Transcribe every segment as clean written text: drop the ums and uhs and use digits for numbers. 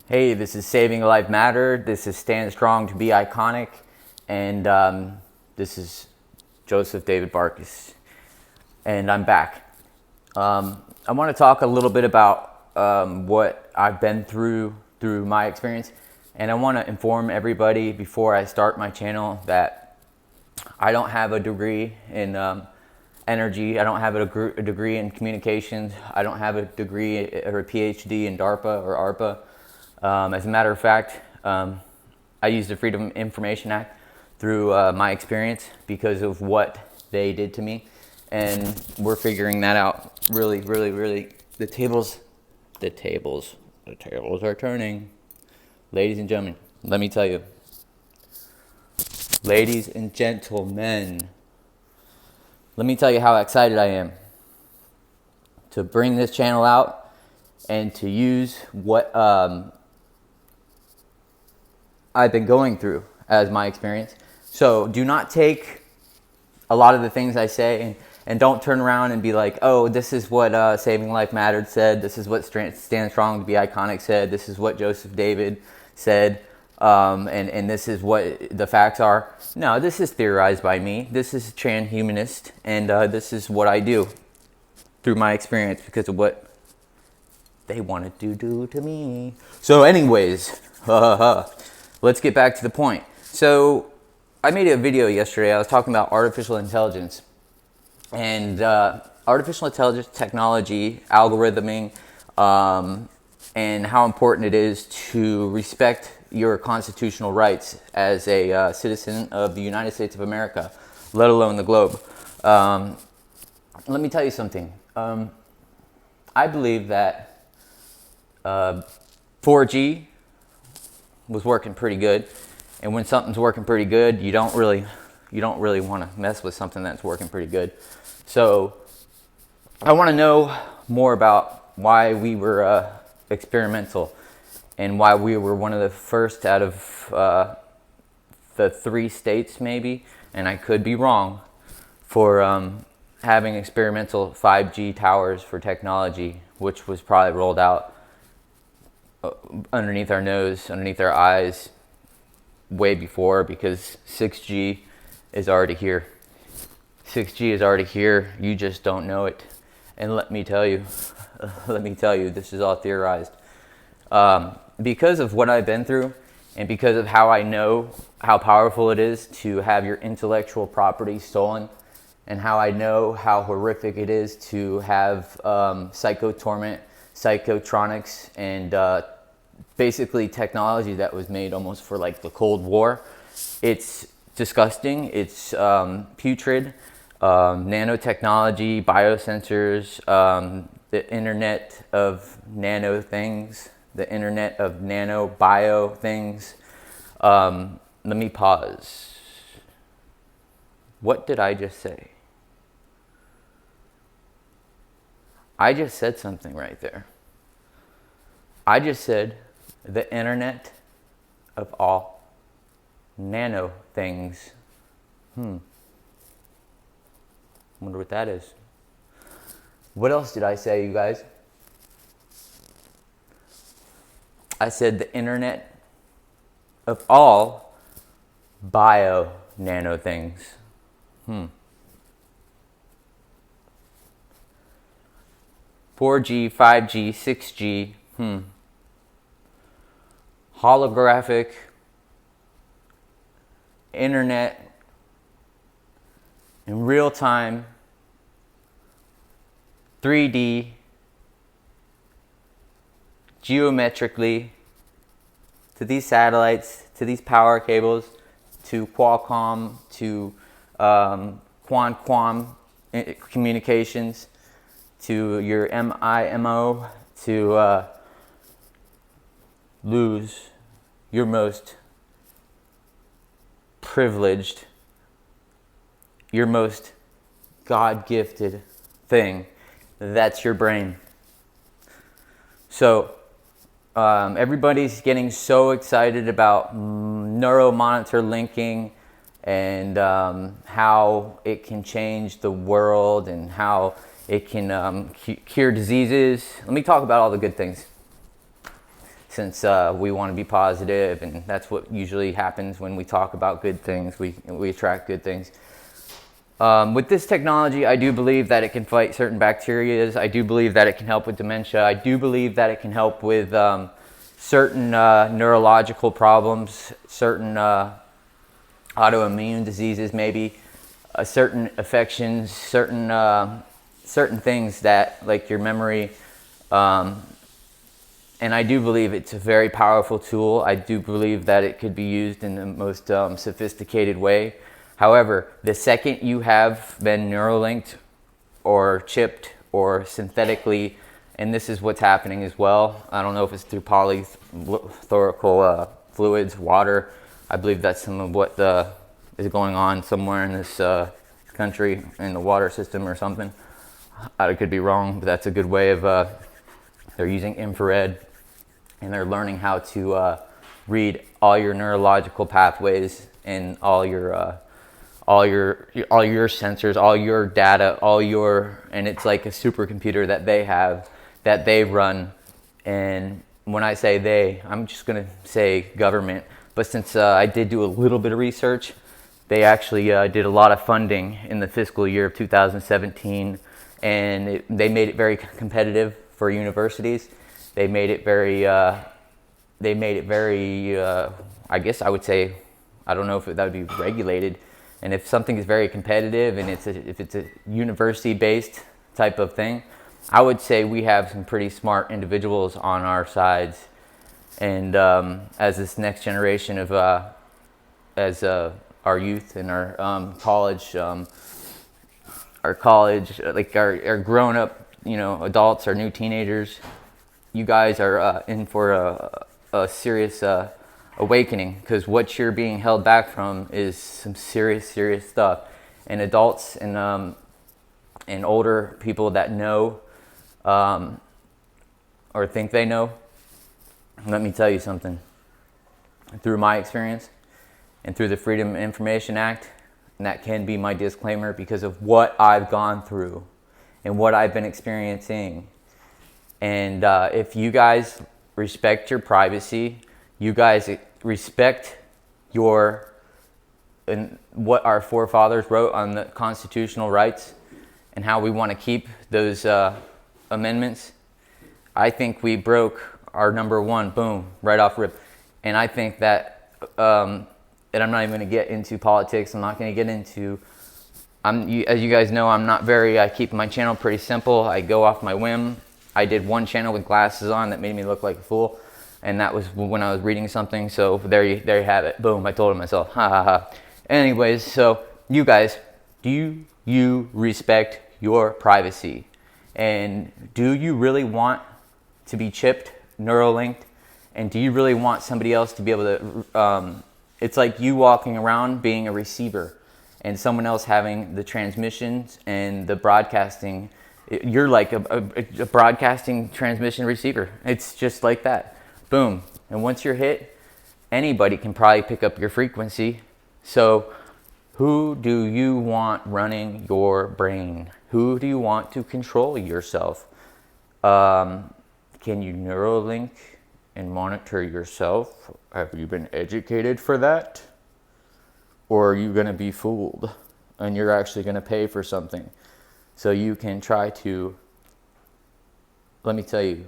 Hey, this is Saving a Life Matter. This is Stand Strong to Be Iconic. And this is Joseph David Barkis. And I'm back. I want to talk a little bit about what I've been through my experience. And I want to inform everybody before I start my channel that I don't have a degree in energy. I don't have a degree in communications. I don't have a degree or a PhD in DARPA or ARPA. As a matter of fact, I used the Freedom of Information Act through my experience because of what they did to me. And we're figuring that out really. The tables are turning. Ladies and gentlemen, let me tell you. Ladies and gentlemen, let me tell you how excited I am to bring this channel out and to use what I've been going through as my experience. So do not take a lot of the things I say and don't turn around and be like, oh, this is what Saving Life Mattered said. This is what Stand Strong to Be Iconic said. This is what Joseph David said. And this is what the facts are. No, this is theorized by me. This is transhumanist. And this is what I do through my experience because of what they wanted to do to me. So anyways, let's get back to the point. So I made a video yesterday. I was talking about artificial intelligence and artificial intelligence technology, algorithming, and how important it is to respect your constitutional rights as a citizen of the United States of America, let alone the globe. Let me tell you something. I believe that 4G was working pretty good, and when something's working pretty good, you don't really want to mess with something that's working pretty good. So I want to know more about why we were experimental and why we were one of the first out of the 3 states maybe, and I could be wrong, for having experimental 5G towers for technology, which was probably rolled out underneath our nose, underneath our eyes, way before, because 6G is already here. 6G is already here. You just don't know it. And let me tell you, this is all theorized. Because of what I've been through, and because of how I know how powerful it is to have your intellectual property stolen, and how I know how horrific it is to have psychotorment, psychotronics, and basically technology that was made almost for like the Cold War. It's disgusting. It's putrid. Nanotechnology, biosensors, the internet of nano things, the internet of nano bio things. Let me pause. What did I just say? I just said something right there. I just said the internet of all nano things. Wonder what that is. What else did I say, you guys? I said the internet of all bio nano things. 4G, 5G, 6G. Holographic internet in real time, 3D, geometrically, to these satellites, to these power cables, to Qualcomm, to Qualcomm communications, to your MIMO, to lose your most privileged, your most God-gifted thing. That's your brain. So everybody's getting so excited about neuromonitor linking and how it can change the world and how it can cure diseases. Let me talk about all the good things. since we want to be positive, and that's what usually happens when we talk about good things. We attract good things. With this technology, I do believe that it can fight certain bacteria. I do believe that it can help with dementia. I do believe that it can help with certain neurological problems, certain autoimmune diseases, maybe certain affections, certain things that, like your memory. And I do believe it's a very powerful tool. I do believe that it could be used in the most sophisticated way. However, the second you have been neurolinked or chipped or synthetically, and this is what's happening as well. I don't know if it's through polythorical fluids, water. I believe that's some of what is going on somewhere in this country, in the water system or something. I could be wrong, but that's a good way of, they're using infrared, and they're learning how to read all your neurological pathways and all your sensors, all your data, and it's like a supercomputer that they have, that they run. And when I say they, I'm just gonna say government. But since I did do a little bit of research, they actually did a lot of funding in the fiscal year of 2017, and they made it very competitive for universities. They made it very, I guess I would say, I don't know if that would be regulated. And if something is very competitive and if it's a university-based type of thing, I would say we have some pretty smart individuals on our sides. And as this next generation of, as our youth and our college, like our grown-up, adults, our new teenagers, you guys are in for a serious awakening, because what you're being held back from is some serious stuff. And adults and older people that know or think they know, let me tell you something. Through my experience and through the Freedom of Information Act, and that can be my disclaimer because of what I've gone through and what I've been experiencing. And if you guys respect your privacy, you guys respect and what our forefathers wrote on the constitutional rights and how we want to keep those amendments, I think we broke our number one, boom, right off rip. And I think that, and I'm not even going to get into politics. I'm not going to get into, as you guys know, I keep my channel pretty simple. I go off my whim. I did one channel with glasses on that made me look like a fool. And that was when I was reading something. So there you have it. Boom, I told it myself. Ha ha ha. Anyways, so you guys, do you respect your privacy? And do you really want to be chipped, neuralinked? And do you really want somebody else to be able to, it's like you walking around being a receiver and someone else having the transmissions and the broadcasting. You're like a broadcasting transmission receiver. It's just like that. Boom. And once you're hit, anybody can probably pick up your frequency. So who do you want running your brain? Who do you want to control yourself? Can you Neuralink and monitor yourself? Have you been educated for that? Or are you going to be fooled and you're actually going to pay for something? So you can try to, let me tell you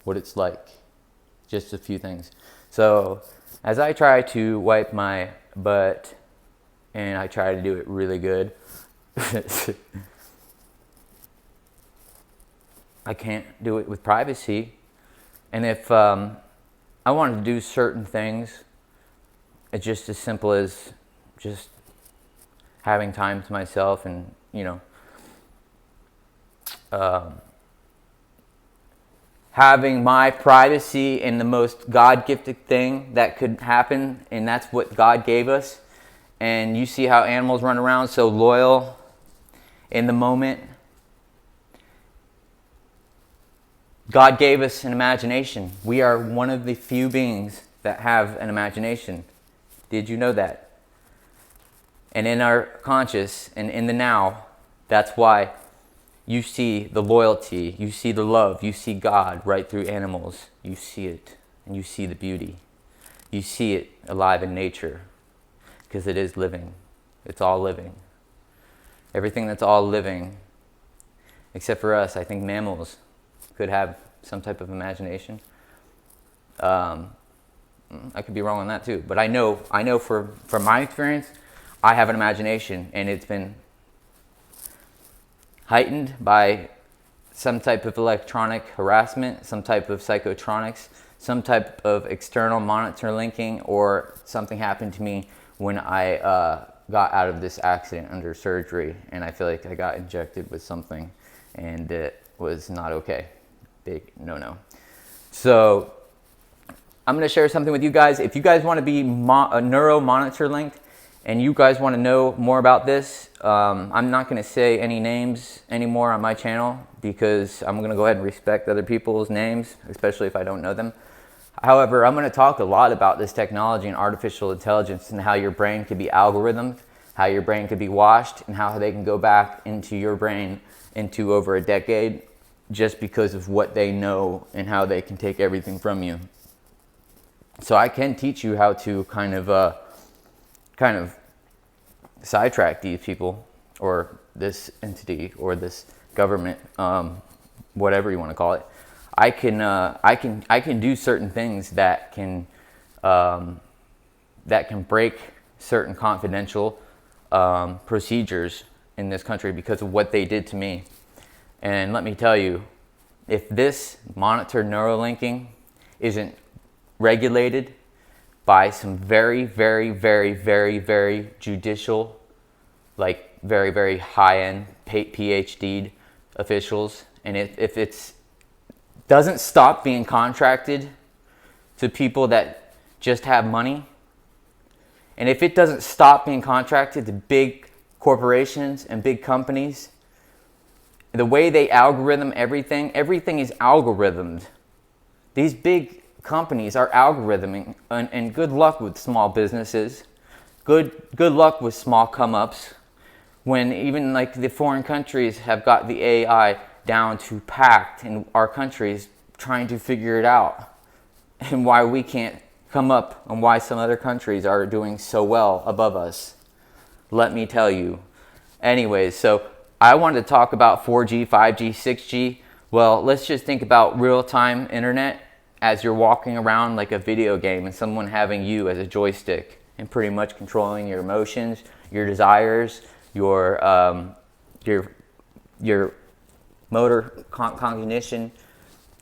what it's like. Just a few things. So as I try to wipe my butt, and I try to do it really good, I can't do it with privacy. And if I wanted to do certain things, it's just as simple as just having time to myself and, having my privacy in the most God-gifted thing that could happen, and that's what God gave us. And you see how animals run around so loyal in the moment. God gave us an imagination. We are one of the few beings that have an imagination. Did you know that? And in our conscious and in the now, that's why You see the loyalty, you see the love, you see God right through animals. You see it, and you see the beauty. You see it alive in nature, because it is living. It's all living. Everything that's all living, except for us, I think mammals could have some type of imagination. I could be wrong on that too, but I know from my experience, I have an imagination, and it's been heightened by some type of electronic harassment, some type of psychotronics, some type of external monitor linking, or something happened to me when I got out of this accident under surgery, and I feel like I got injected with something, and it was not okay. Big no-no. So I'm going to share something with you guys. If you guys want to be neuro monitor linked, and you guys want to know more about this, I'm not going to say any names anymore on my channel, because I'm going to go ahead and respect other people's names, especially if I don't know them. However, I'm going to talk a lot about this technology and artificial intelligence, and how your brain could be algorithmed, how your brain could be washed, and how they can go back into your brain into over a decade just because of what they know and how they can take everything from you. So I can teach you how to kind of sidetrack these people, or this entity, or this government, whatever you want to call it. I can do certain things that can break certain confidential procedures in this country because of what they did to me. And let me tell you, if this monitor neurolinking isn't regulated by some very, very, very, very, very judicial, like very, very high-end PhD'd officials, and if it's doesn't stop being contracted to people that just have money, and if it doesn't stop being contracted to big corporations and big companies, the way they algorithm everything is algorithmed. These big companies are algorithming, and good luck with small businesses. Good luck with small come-ups, when even like the foreign countries have got the AI down to packed, and our countries trying to figure it out, and why we can't come up, and why some other countries are doing so well above us. Let me tell you. Anyways, so I wanted to talk about 4G, 5G, 6G. Well, let's just think about real-time internet as you're walking around like a video game, and someone having you as a joystick and pretty much controlling your emotions, your desires, your motor cognition,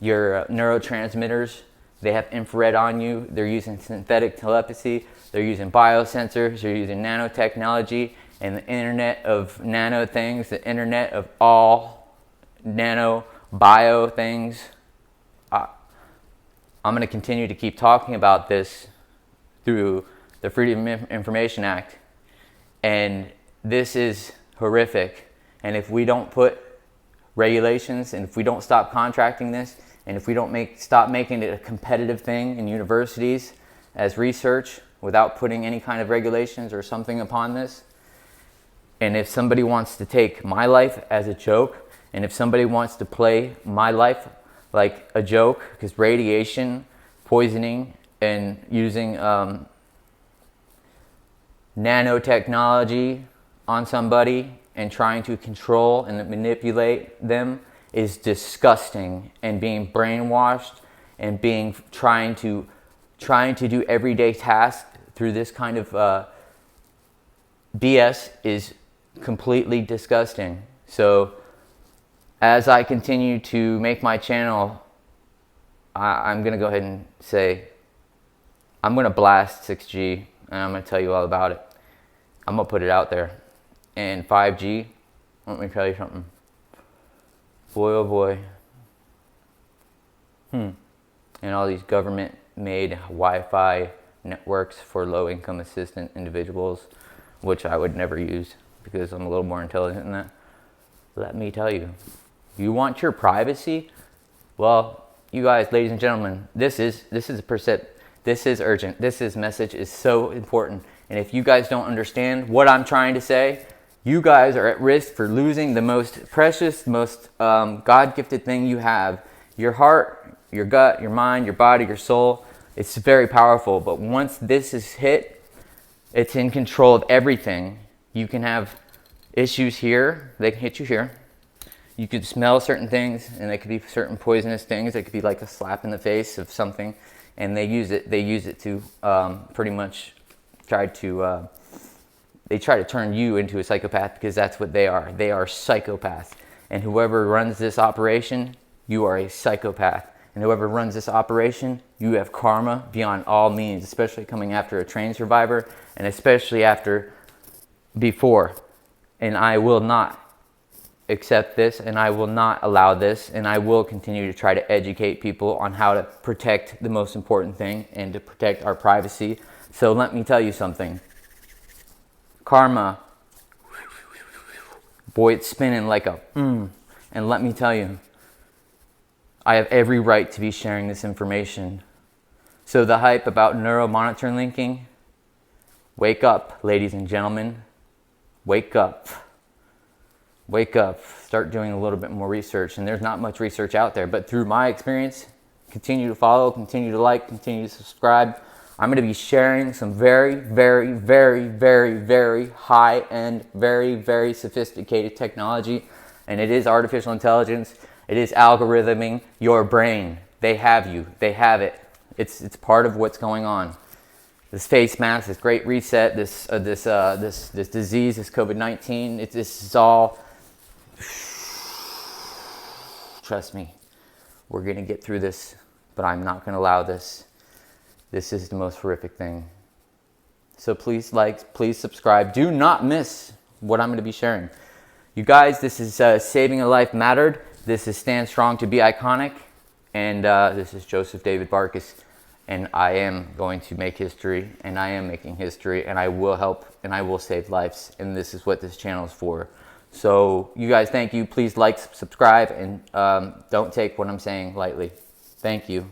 your neurotransmitters. They have infrared on you. They're using synthetic telepathy. They're using biosensors. They're using nanotechnology and the internet of nano things, the internet of all nano bio things. I'm going to continue to keep talking about this through the Freedom of Information Act. And this is horrific. And if we don't put regulations, and if we don't stop contracting this, and if we don't stop making it a competitive thing in universities as research without putting any kind of regulations or something upon this, and if somebody wants to take my life as a joke, and if somebody wants to play my life like a joke, because radiation, poisoning, and using nanotechnology on somebody and trying to control and manipulate them is disgusting, and being brainwashed and trying to do everyday tasks through this kind of BS is completely disgusting. So as I continue to make my channel, I'm going to go ahead and say I'm going to blast 6G, and I'm going to tell you all about it. I'm going to put it out there. And 5G, let me tell you something. Boy, oh boy. And all these government-made Wi-Fi networks for low-income assistant individuals, which I would never use because I'm a little more intelligent than that. Let me tell you, you want your privacy? Well, you guys, ladies and gentlemen, this is urgent. This message is so important. And if you guys don't understand what I'm trying to say, You guys are at risk for losing the most precious, most God-gifted thing you have. Your heart, your gut, your mind, your body, your soul. It's very powerful. But once this is hit, it's in control of everything. You can have issues here. They can hit you here. You could smell certain things, and they could be certain poisonous things. It could be like a slap in the face of something. And they use it to pretty much try to... They try to turn you into a psychopath because that's what they are. They are psychopaths. And whoever runs this operation, you are a psychopath. And whoever runs this operation, you have karma beyond all means, especially coming after a train survivor and especially after before. And I will not accept this, and I will not allow this, and I will continue to try to educate people on how to protect the most important thing and to protect our privacy. So let me tell you something. Karma, boy, it's spinning like a And let me tell you, I have every right to be sharing this information. So the hype about neuromonitor linking, wake up, ladies and gentlemen. Wake up. Wake up. Start doing a little bit more research. And there's not much research out there, but through my experience, continue to follow, continue to like, continue to subscribe. I'm going to be sharing some very, very, very, very, very high-end, very, very sophisticated technology. And it is artificial intelligence. It is algorithming your brain. They have you. They have it. It's part of what's going on. This face mask, this great reset, this disease, this COVID-19, this is all... Trust me, we're going to get through this, but I'm not going to allow this. This is the most horrific thing. So please like, please subscribe. Do not miss what I'm going to be sharing. You guys, this is Saving a Life Mattered. This is Stand Strong to Be Iconic. And this is Joseph David Barkus. And I am going to make history. And I am making history. And I will help. And I will save lives. And this is what this channel is for. So you guys, thank you. Please like, subscribe. And don't take what I'm saying lightly. Thank you.